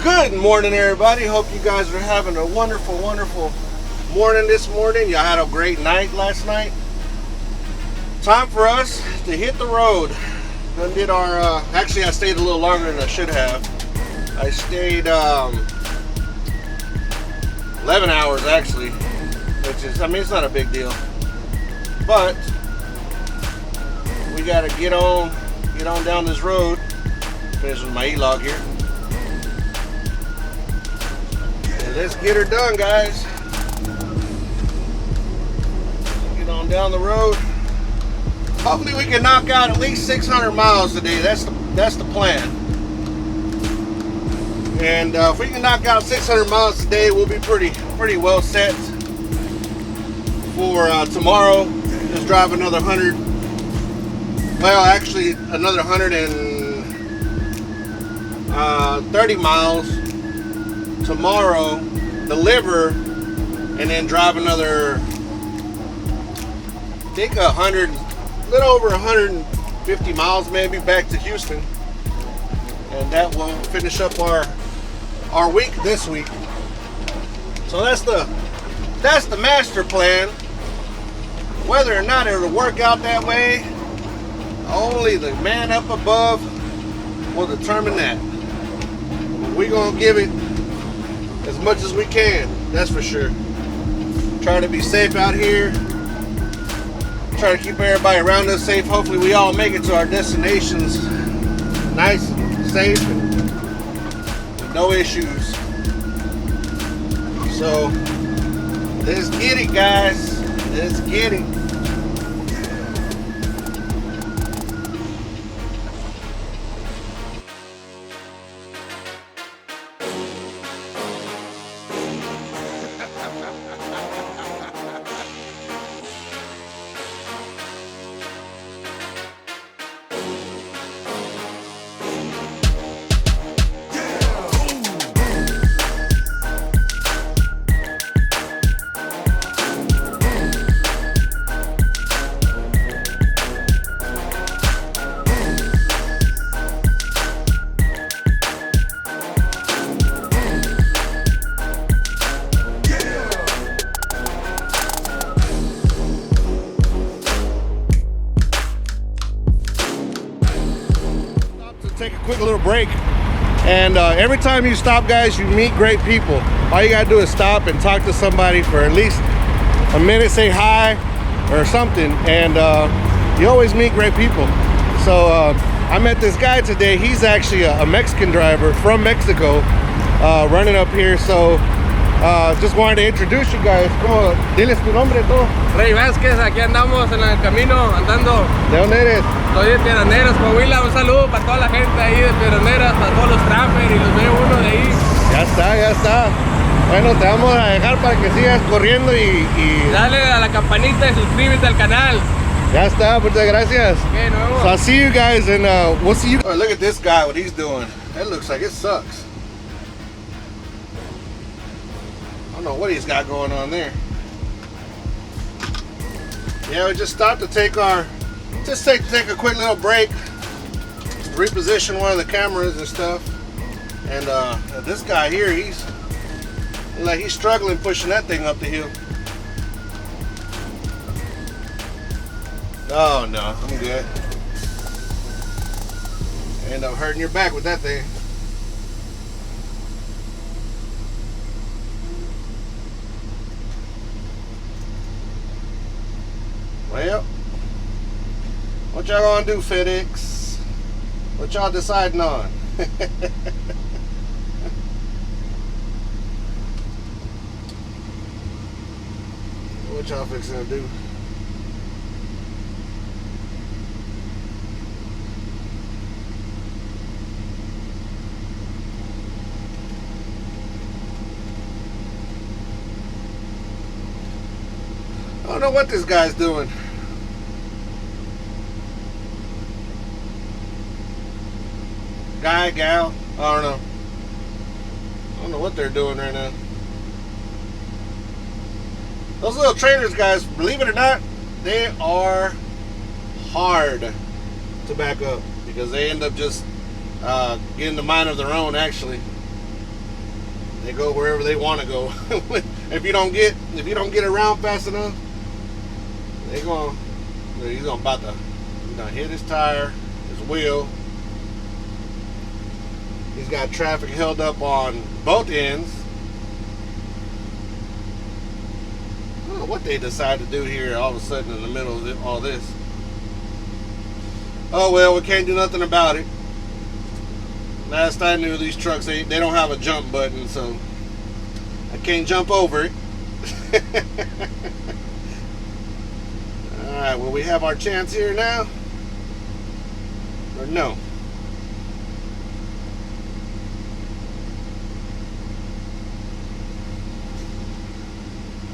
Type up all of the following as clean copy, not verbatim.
Good morning, everybody. Hope you guys are having a wonderful morning this morning. Y'all had a great night last night. Time for us to hit the road. Done did our, actually I stayed a little longer than I should have. I stayed 11 hours actually, which is, I mean, it's not a big deal. But we gotta get on down this road. Finish with my e-log here. And let's get her done, guys. Get on down the road. Hopefully we can knock out at least 600 miles today. That's the plan. And if we can knock out 600 miles today, we'll be pretty well set for tomorrow. Just drive another 100. Well, actually another 130 miles tomorrow. Deliver, and then drive another, I think a little over 150 miles maybe back to Houston, and that will finish up our week this week. So that's the master plan. Whether or not it'll work out that way, only the man up above will determine that. We're gonna give it as much as we can, that's for sure. Try to be safe out here. Try to keep everybody around us safe. Hopefully we all make it to our destinations nice and safe and with no issues. So let's get it, guys. Let's get it. Take a quick little break, and every time you stop, guys, you meet great people. All you gotta do is stop and talk to somebody for at least a minute, say hi or something, and you always meet great people. So I met this guy today. He's actually a Mexican driver from Mexico, running up here. So just wanted to introduce you guys. Como, diles tu nombre todo. Rey Vázquez, aquí andamos en el camino, andando. ¿De dónde eres? Soy de Piedroneras, Coahuila. Un saludo para toda la gente ahí de Piedroneras, para todos los trappers, y los veo uno de ahí. Ya está. Bueno, te vamos a dejar para que sigas corriendo y... Dale a la campanita y suscríbete al canal. Ya está, muchas gracias. Okay, nuevo. So I'll see you guys, and we'll see you. Oh, look at this guy, what he's doing. That looks like it sucks. I don't know what he's got going on there. Yeah, we just stopped to take a quick little break, reposition one of the cameras and stuff. And this guy here, he's struggling pushing that thing up the hill. Oh no, I'm good. End up hurting your back with that thing. Well, what y'all gonna do, FedEx? What y'all deciding on? What y'all fixing to do? I don't know what this guy's doing. Guy, gal, I don't know what they're doing right now. Those little trailers, guys, believe it or not, they are hard to back up because they end up just getting the mind of their own, actually. They go wherever they want to go. If you don't get around fast enough, he's gonna hit his tire, his wheel. He's got traffic held up on both ends. I don't know what they decide to do here all of a sudden in the middle of all this. Oh well, we can't do nothing about it. Last I knew, these trucks, they don't have a jump button, so I can't jump over it. Alright, will we have our chance here now? Or no?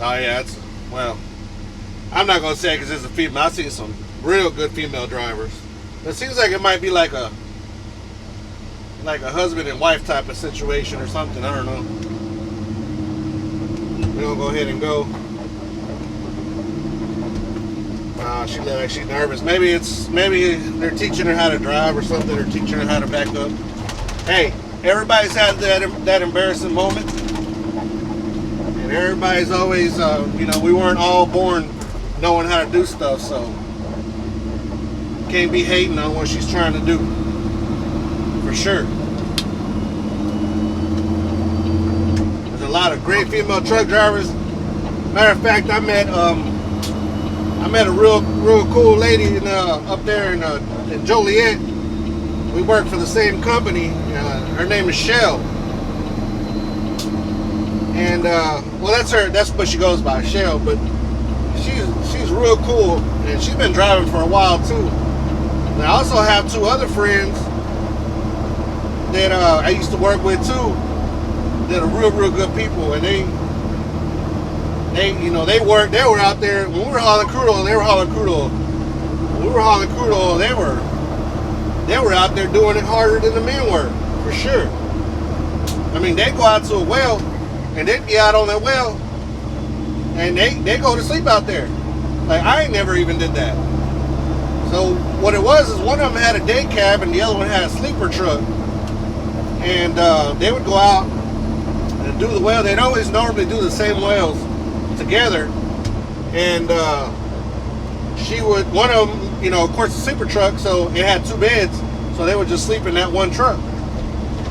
Oh yeah, well, I'm not going to say because it's a female. I've seen some real good female drivers. It seems like it might be like a husband and wife type of situation or something. I don't know. We're going to go ahead and go. She looks like she's nervous. Maybe they're teaching her how to drive or something, or teaching her how to back up. Hey, everybody's had that embarrassing moment. And everybody's always, we weren't all born knowing how to do stuff, so can't be hating on what she's trying to do. For sure. There's a lot of great female truck drivers. Matter of fact, I met a real cool lady up there in Joliet. We work for the same company. Her name is Shell. And well, that's what she goes by, Shell. But she's real cool, and she's been driving for a while too. And I also have two other friends that I used to work with too, that are real good people, and they were out there when we were hauling crude oil. They were hauling crude oil. When we were hauling crude oil, they were out there doing it harder than the men were, for sure. I mean, they go out to a well, and they'd be out on that well, and they go to sleep out there. Like, I ain't never even did that. So what it was is one of them had a day cab and the other one had a sleeper truck, and they would go out and do the well. They'd always normally do the same wells together, and one of them, of course, a sleeper truck, so it had two beds, so they would just sleep in that one truck,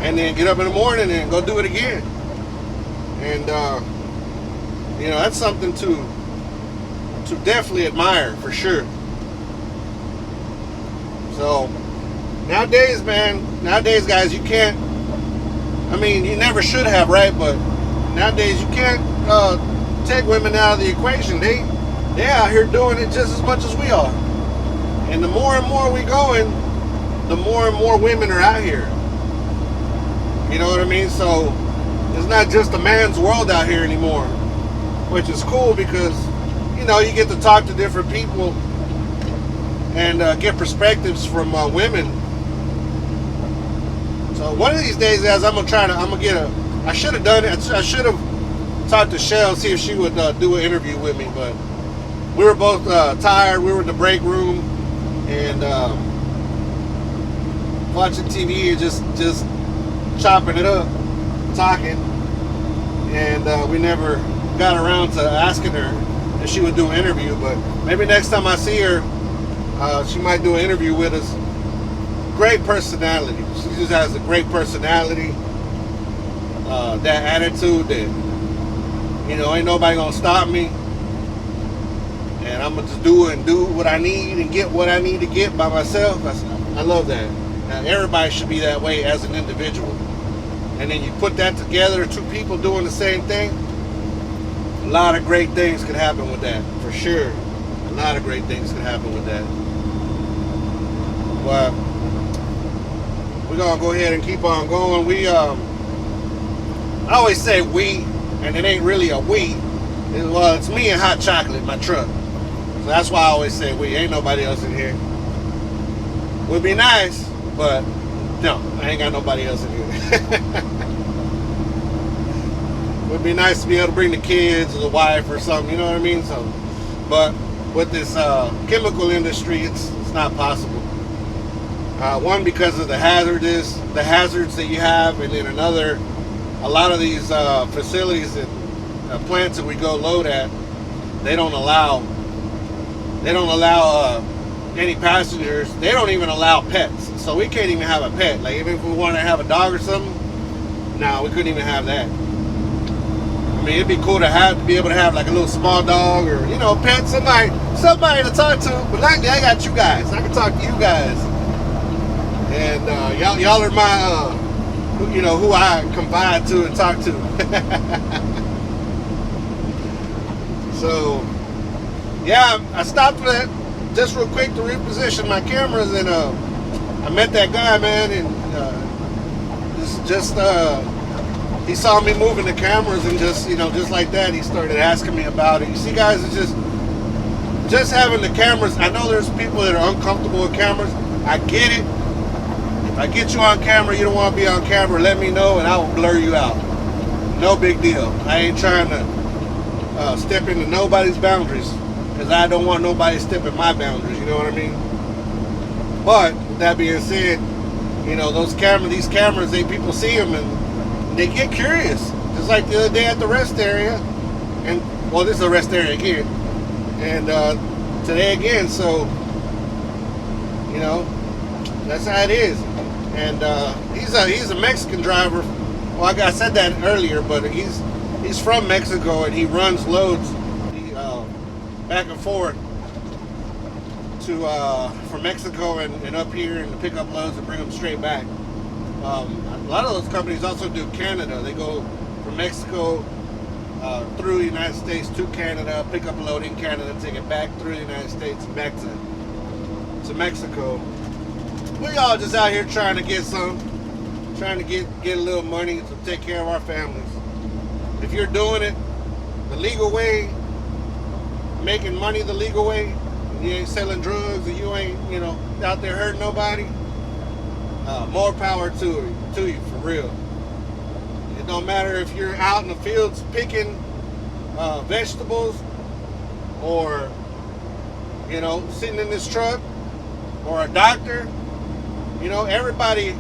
and then get up in the morning and go do it again. And that's something to definitely admire, for sure. So nowadays, guys, you can't, you never should have, right? But nowadays you can't take women out of the equation. They out here doing it just as much as we are. And the more and more we going, the more and more women are out here. You know what I mean? So it's not just a man's world out here anymore, which is cool because, you get to talk to different people and get perspectives from women. So one of these days, guys, I should have done it. I should have talked to Shell, see if she would do an interview with me, but we were both tired. We were in the break room and watching TV and just chopping it up, talking, and we never got around to asking her if she would do an interview. But maybe next time I see her, she might do an interview with us. Great personality. She just has a great personality, that attitude that, ain't nobody gonna stop me, and I'm gonna just do what I need and get what I need to get by myself. I love that. Now, everybody should be that way as an individual. And then you put that together, two people doing the same thing, a lot of great things could happen with that, for sure. A lot of great things could happen with that. But we're gonna go ahead and keep on going. I always say we, and it ain't really a we. It's me and hot chocolate, my truck. So that's why I always say we. Ain't nobody else in here. Would be nice, but no, I ain't got nobody else in here. Would be nice to be able to bring the kids or the wife or something, you know what I mean? So, but with this chemical industry, it's not possible. One, because of the hazards that you have, and then another, a lot of these facilities and plants that we go load at, they don't allow any passengers. They don't even allow pets, so we can't even have a pet. Like even if we want to have a dog or something, no, we couldn't even have that. I mean, it'd be cool to be able to have like a little small dog or pet, somebody to talk to. But luckily, I got you guys. I can talk to you guys, and y'all are my who I confide to and talk to. So yeah, I stopped for that just real quick to reposition my cameras, and I met that guy, man, and he saw me moving the cameras, and just like that, he started asking me about it. You see, guys, it's just having the cameras. I know there's people that are uncomfortable with cameras. I get it. If I get you on camera, you don't want to be on camera, let me know, and I will blur you out. No big deal. I ain't trying to step into nobody's boundaries, because I don't want nobody stepping my boundaries, you know what I mean? But with that being said, these cameras, people see them and they get curious. Just like the other day at the rest area, and this is a rest area again, and today again. So that's how it is. And he's a Mexican driver. Well, I said that earlier, but he's from Mexico, and he runs loads back and forth from Mexico and up here, and pick up loads and bring them straight back. A lot of those companies also do Canada. They go from Mexico through the United States to Canada, pick up a load in Canada, take it back through the United States back to Mexico. We all just out here trying to get a little money to take care of our families. If you're doing it the legal way, making money the legal way, and you ain't selling drugs, and you ain't out there hurting nobody, more power to you, for real. It don't matter if you're out in the fields picking vegetables, or sitting in this truck, or a doctor. Everybody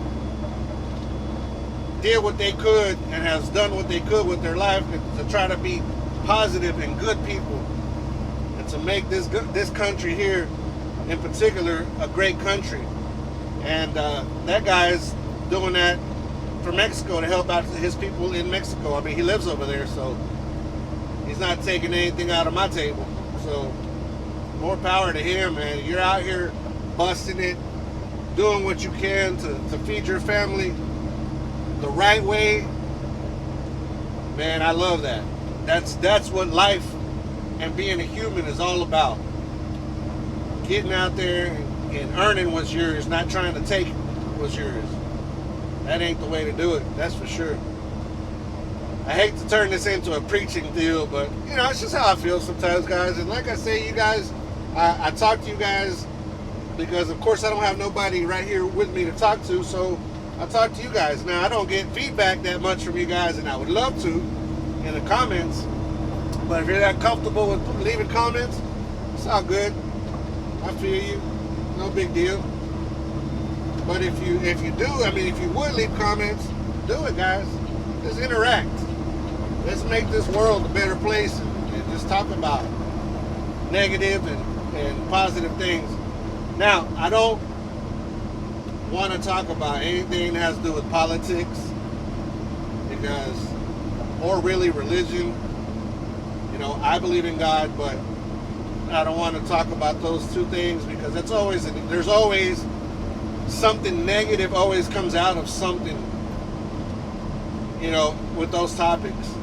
did what they could and has done what they could with their life to try to be positive and good people, and to make this country here in particular a great country. And that guy is doing that for Mexico to help out his people in Mexico. I mean, he lives over there, so he's not taking anything out of my table. So more power to him, man. You're out here busting it, doing what you can to feed your family the right way. Man, I love that. That's what life and being a human is all about. Getting out there and earning what's yours, not trying to take what's yours. That ain't the way to do it, that's for sure. I hate to turn this into a preaching deal, but it's just how I feel sometimes, guys. And like I say, you guys, I talk to you guys because, of course, I don't have nobody right here with me to talk to, so I talk to you guys. Now, I don't get feedback that much from you guys, and I would love to in the comments, but if you're that comfortable with leaving comments, it's all good. I feel you. No big deal. But if you do, if you would leave comments, do it, guys. Just interact. Let's make this world a better place, and just talk about negative and positive things. Now, I don't want to talk about anything that has to do with politics, or really religion. I believe in God, but I don't want to talk about those two things, because there's always something negative always comes out of something, with those topics.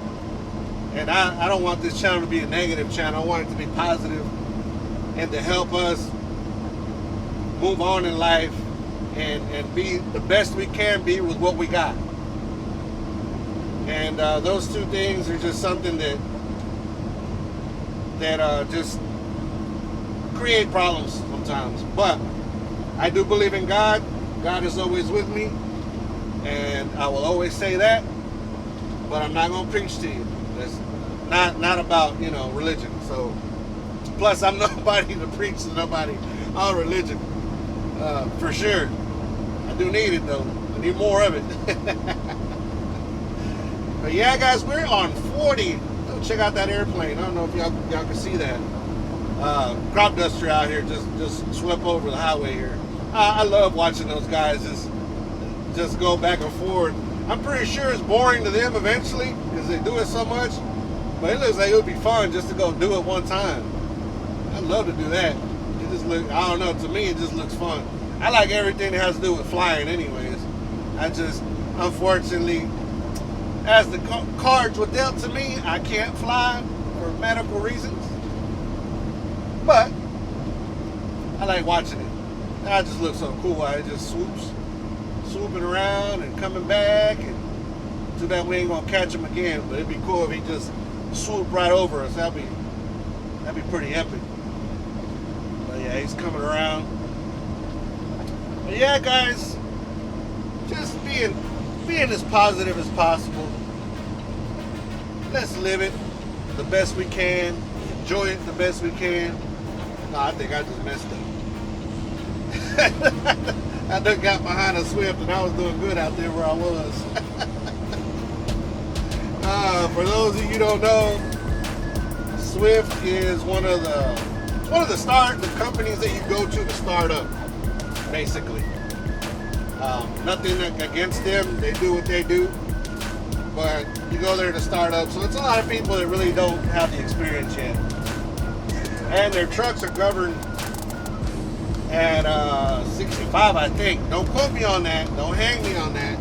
And I don't want this channel to be a negative channel. I want it to be positive and to help us move on in life and be the best we can be with what we got. And those two things are just something that just create problems sometimes. But I do believe in God. God is always with me, and I will always say that. But I'm not going to preach to you. That's not about religion. So plus I'm nobody to preach to nobody on religion, for sure. I do need it though. I need more of it. But yeah, guys, we're on 40. Oh, check out that airplane. I don't know if y'all can see that. Crop duster out here just swept over the highway here. I love watching those guys just go back and forth. I'm pretty sure it's boring to them eventually because they do it so much. But it looks like it would be fun just to go do it one time. I'd love to do that. It just look, I don't know, to me it just looks fun. I like everything that has to do with flying anyways. I just, unfortunately, as the cards were dealt to me, I can't fly for medical reasons. But I like watching it. That just looks so cool. It just swooping around and coming back. And too bad we ain't gonna catch him again. But it'd be cool if he just swooped right over us. That'd be pretty epic. But yeah, he's coming around. But yeah, guys, just being as positive as possible. Let's live it the best we can. Enjoy it the best we can. No, I think I just messed up. I done got behind a Swift and I was doing good out there where I was. For those of you who don't know, Swift is one of the companies that you go to start up, basically. Nothing against them, they do what they do, but you go there to start up. So it's a lot of people that really don't have the experience yet. And their trucks are governed at 65, I think. Don't quote me on that, don't hang me on that,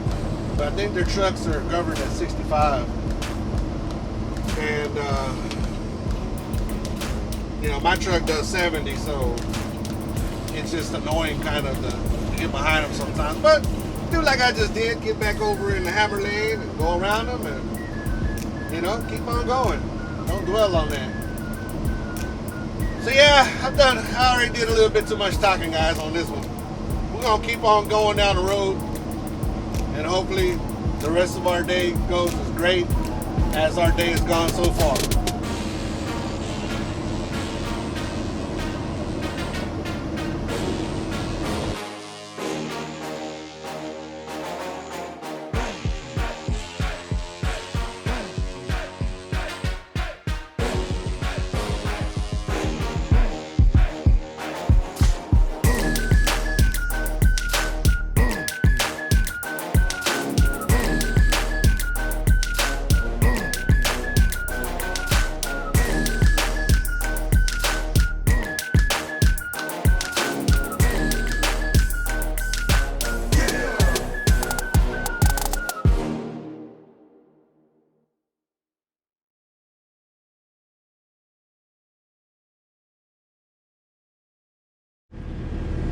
but I think their trucks are governed at 65. And you know, my truck does 70, so it's just annoying kind of to get behind them sometimes. But do like I just did, get back over in the hammer lane and go around them and, you know, keep on going. Don't dwell on that. So yeah, I already did a little bit too much talking, guys, on this one. We're gonna keep on going down the road and hopefully the rest of our day goes as great as our day has gone so far.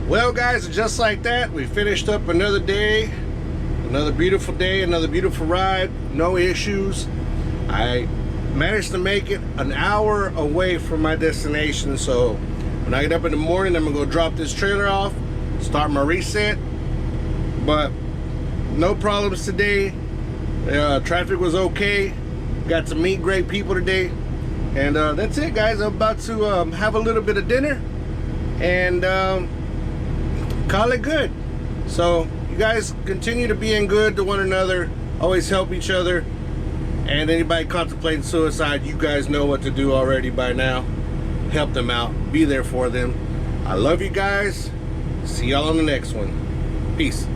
Well, guys, just like that, we finished up another day, another beautiful day, another beautiful ride, no issues. I managed to make it an hour away from my destination, so when I get up in the morning, I'm gonna go drop this trailer off, start my reset. But no problems today. Traffic was okay. Got to meet great people today, and that's it, guys. I'm about to have a little bit of dinner and call it good. So you guys continue to be in good to one another, always help each other, and anybody contemplating suicide, you guys know what to do already by now. Help them out, be there for them. I love you guys. See y'all on the next one. Peace.